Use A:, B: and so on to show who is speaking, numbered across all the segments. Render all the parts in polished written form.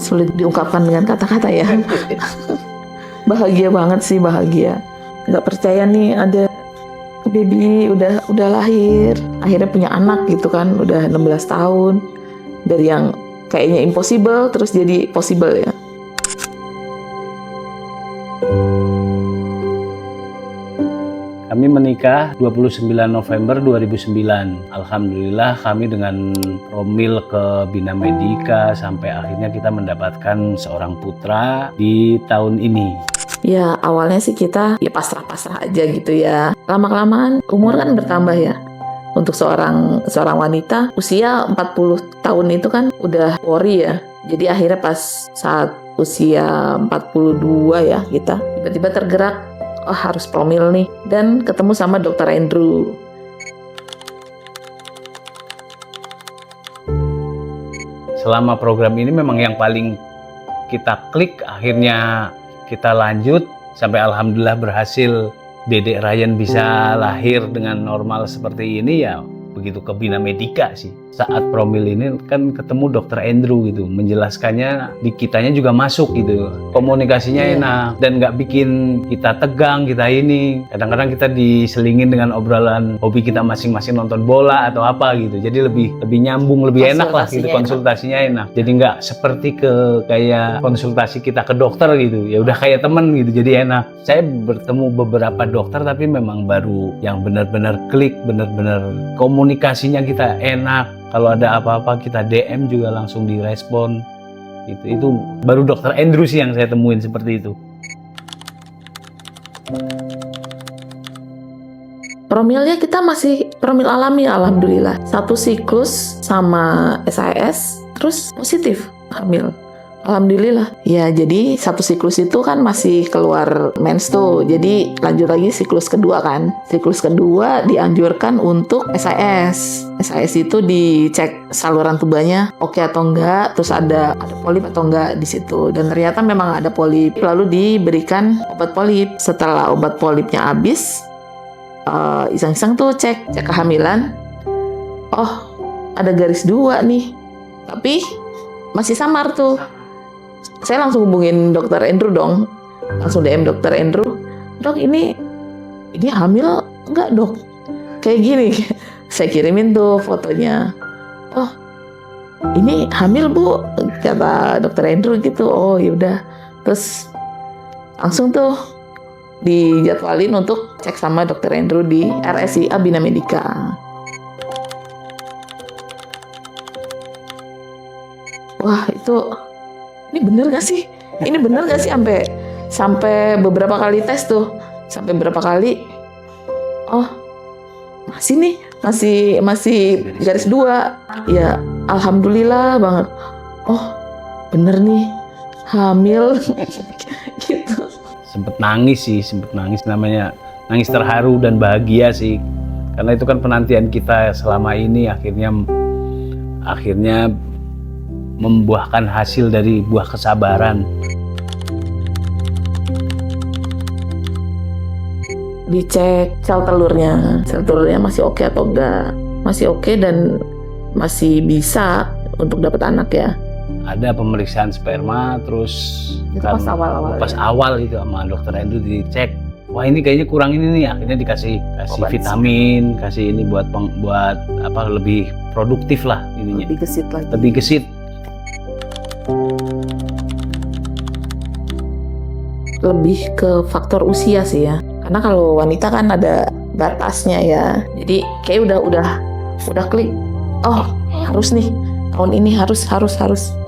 A: sulit diungkapkan dengan kata-kata ya. Bahagia banget sih, bahagia. Nggak percaya nih ada baby udah lahir, akhirnya punya anak gitu kan, udah 16 tahun. Dari yang kayaknya impossible terus jadi possible ya.
B: Kami menikah 29 November 2009. Alhamdulillah kami dengan promil ke Bina Medica sampai akhirnya kita mendapatkan seorang putra di tahun ini.
A: Ya awalnya sih kita ya pasrah-pasrah aja gitu ya. Lama-kelamaan umur kan bertambah ya. Untuk seorang wanita usia 40 tahun itu kan udah worry ya. Jadi akhirnya pas saat usia 42 ya kita tiba-tiba tergerak, oh harus promil nih, dan ketemu sama Dr. Andrew.
B: Selama program ini memang yang paling kita klik, akhirnya kita lanjut sampai alhamdulillah berhasil Dedek Ryan bisa lahir dengan normal seperti ini ya. Begitu ke Bina Medica sih. Saat promil ini kan ketemu Dr. Andrew gitu, menjelaskannya di kitanya juga masuk gitu. Komunikasinya enak dan nggak bikin kita tegang, kita ini. Kadang-kadang kita diselingin dengan obrolan hobi kita masing-masing, nonton bola atau apa gitu. Jadi lebih nyambung, lebih enak lah gitu, konsultasinya enak. Jadi nggak seperti kayak konsultasi kita ke dokter gitu. Ya udah kayak temen gitu, jadi enak. Saya bertemu beberapa dokter tapi memang baru yang benar-benar klik, benar-benar komunikasinya kita enak. Kalau ada apa-apa kita DM juga langsung direspon. Itu baru Dr. Andrew sih yang saya temuin seperti itu.
A: Promilnya kita masih promil alami alhamdulillah. 1 siklus sama SIS terus positif hamil. Alhamdulillah. Ya jadi 1 siklus itu kan masih keluar mens tuh. Jadi lanjut lagi siklus kedua kan. Siklus kedua dianjurkan untuk SIS. SIS itu dicek saluran tubuhnya oke atau enggak, terus ada polip atau enggak di situ. Dan ternyata memang ada polip. Lalu diberikan obat polip. Setelah obat polipnya habis, iseng-iseng tuh cek kehamilan. Oh, ada garis 2 nih. Tapi masih samar tuh. Saya langsung hubungin Dr. Andrew dong. Langsung DM Dr. Andrew. Dok, ini hamil enggak, Dok? Kayak gini. Saya kirimin tuh fotonya. Oh, ini hamil, Bu, kata Dr. Andrew gitu. Oh, yaudah. Terus langsung tuh dijadwalin untuk cek sama Dr. Andrew di RSIA Bina Medica. Wah, ini bener gak sih? Ini bener gak sih sampai beberapa kali tes tuh, sampai berapa kali? Oh, masih nih, masih garis 2. Ya, alhamdulillah banget. Oh, bener nih, hamil. Gitu.
B: Sempet nangis namanya nangis terharu dan bahagia sih. Karena itu kan penantian kita selama ini akhirnya membuahkan hasil dari buah kesabaran.
A: Dicek sel telurnya masih oke atau enggak. Masih oke dan masih bisa untuk dapat anak ya.
B: Ada pemeriksaan sperma, terus
A: itu
B: kan pas awal itu sama Dr. Andrew dicek. Wah, ini kayaknya kurang ini nih, akhirnya dikasih vitamin, kasih ini buat apa lebih produktif lah ininya. Lebih gesit.
A: Lebih ke faktor usia sih ya. Karena kalau wanita kan ada batasnya ya. Jadi kayak udah klik. Oh, harus nih. Tahun ini harus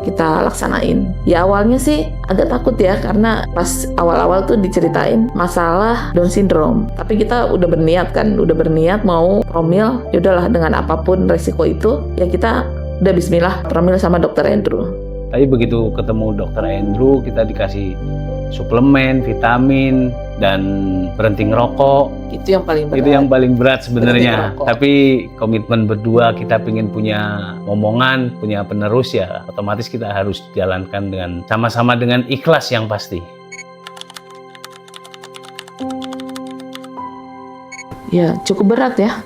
A: kita laksanain. Ya awalnya sih agak takut ya karena pas awal-awal tuh diceritain masalah Down syndrome. Tapi kita udah berniat mau promil. Yaudahlah dengan apapun resiko itu ya kita udah bismillah promil sama Dr. Andrew.
B: Tapi begitu ketemu Dr. Andrew kita dikasih suplemen, vitamin, dan berhenti ngerokok.
A: Itu yang paling berat.
B: Itu yang paling berat sebenarnya. Tapi komitmen berdua kita pengen punya momongan, punya penerus ya, otomatis kita harus jalankan dengan sama-sama dengan ikhlas yang pasti.
A: Ya cukup berat ya.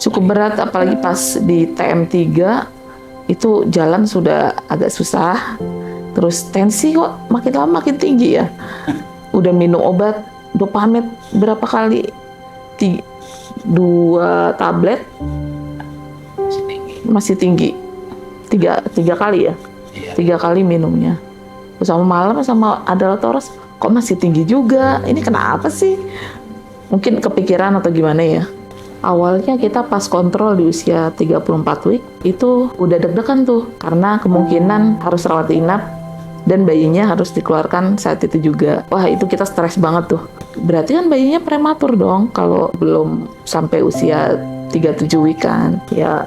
A: Cukup berat apalagi pas di TM3 itu jalan sudah agak susah. Terus tensi kok makin lama makin tinggi ya. Udah minum obat Dopamate berapa kali? 2 tablet masih tinggi. 3 kali ya. 3 kali minumnya. Terus sama malam sama Adalatoros kok masih tinggi juga. Ini kenapa sih? Mungkin kepikiran atau gimana ya. Awalnya kita pas kontrol di usia 34 week itu udah deg-degan tuh karena kemungkinan harus rawat inap dan bayinya harus dikeluarkan saat itu juga. Wah, itu kita stres banget tuh. Berarti kan bayinya prematur dong kalau belum sampai usia 37 week kan. Ya,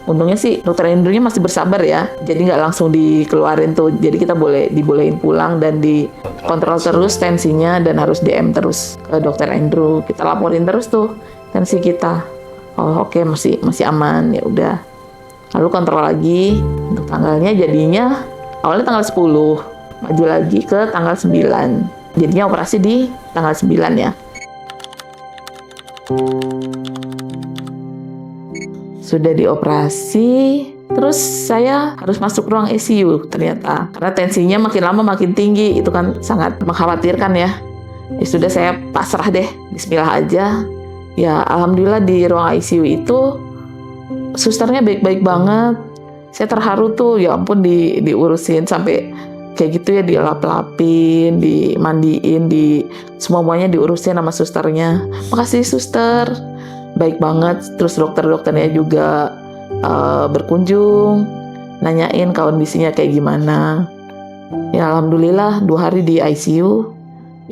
A: untungnya sih dokter Andrew-nya masih bersabar ya. Jadi nggak langsung dikeluarin tuh. Jadi kita dibolehin pulang dan dikontrol terus tensinya dan harus DM terus ke dokter Andrew. Kita laporin terus tuh tensi kita. Oh, oke, masih aman, ya udah. Lalu kontrol lagi untuk tanggalnya, jadinya awalnya tanggal 10, maju lagi ke tanggal 9. Jadinya operasi di tanggal 9 ya. Sudah dioperasi, terus saya harus masuk ruang ICU ternyata. Karena tensinya makin lama makin tinggi, itu kan sangat mengkhawatirkan ya. Ya sudah, saya pasrah deh, bismillah aja. Ya, alhamdulillah di ruang ICU itu susternya baik-baik banget. Saya terharu tuh, ya ampun, diurusin sampai kayak gitu ya, dilap-lapin, dimandiin, semuanya diurusin sama susternya. Makasih suster, baik banget. Terus dokter-dokternya juga berkunjung, nanyain kondisinya kayak gimana. Ya alhamdulillah 2 hari di ICU,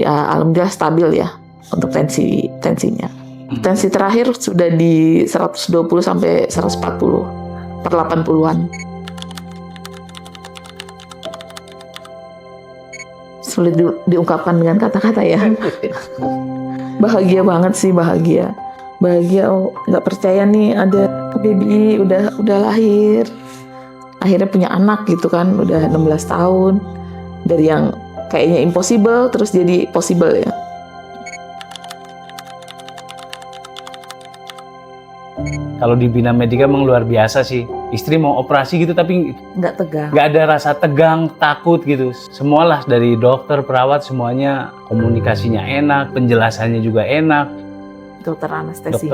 A: ya alhamdulillah stabil ya untuk tensinya. Tensi terakhir sudah di 120 sampai 140 per 80-an. Sulit diungkapkan dengan kata-kata ya. Bahagia banget sih, bahagia. Oh, nggak percaya nih ada baby udah lahir. Akhirnya punya anak gitu kan, udah 16 tahun. Dari yang kayaknya impossible terus jadi possible ya.
B: Kalau di Bina Medika memang luar biasa sih. Istri mau operasi gitu tapi
A: Nggak tegang.
B: nggak ada rasa tegang, takut gitu. Semualah dari dokter, perawat, semuanya komunikasinya enak, penjelasannya juga enak.
A: Dokter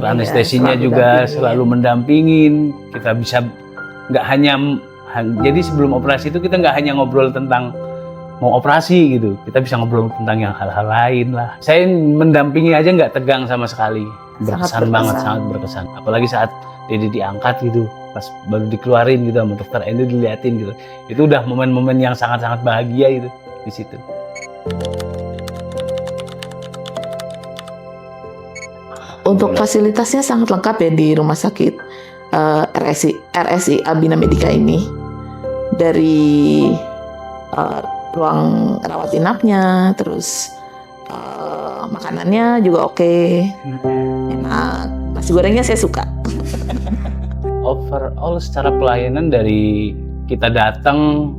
B: anestesinya juga selalu mendampingin. Kita bisa nggak hanya, jadi sebelum operasi itu kita nggak hanya ngobrol tentang mau operasi gitu. Kita bisa ngobrol tentang yang hal-hal lain lah. Saya mendampingi aja nggak tegang sama sekali. Berkesan banget, sangat berkesan. Apalagi saat Dede diangkat gitu, pas baru dikeluarin gitu sama dokter Andrew, diliatin gitu. Itu udah momen-momen yang sangat-sangat bahagia itu di situ.
A: Untuk fasilitasnya sangat lengkap ya di rumah sakit RSI Bina Medika ini. Dari ruang rawat inapnya, terus makanannya juga oke. Enak. Nasi gorengnya saya suka.
B: Overall secara pelayanan dari kita datang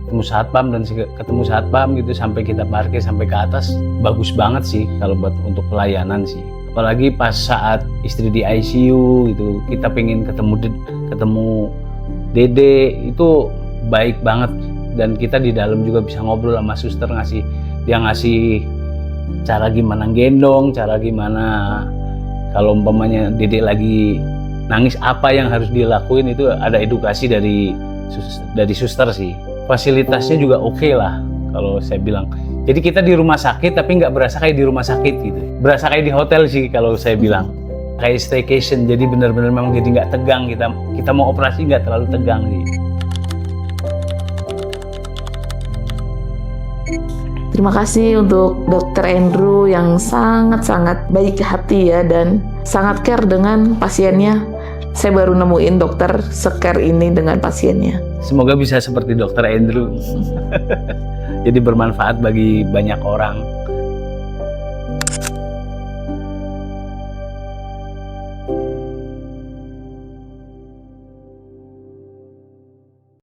B: ketemu satpam gitu sampai kita parkir sampai ke atas, bagus banget sih kalau buat untuk pelayanan sih. Apalagi pas saat istri di ICU gitu, kita pengen ketemu Dede, itu baik banget. Dan kita di dalam juga bisa ngobrol sama suster, dia ngasih cara gimana gendong, cara gimana kalau umpamanya Dede lagi nangis apa yang harus dilakuin, itu ada edukasi dari suster sih. Fasilitasnya juga oke lah kalau saya bilang. Jadi kita di rumah sakit tapi nggak berasa kayak di rumah sakit gitu. Berasa kayak di hotel sih kalau saya bilang. Kayak staycation, jadi benar-benar memang jadi nggak tegang, kita mau operasi nggak terlalu tegang sih.
A: Terima kasih untuk Dokter Andrew yang sangat-sangat baik hati ya dan sangat care dengan pasiennya. Saya baru nemuin dokter se-care ini dengan pasiennya.
B: Semoga bisa seperti Dokter Andrew. Jadi bermanfaat bagi banyak orang.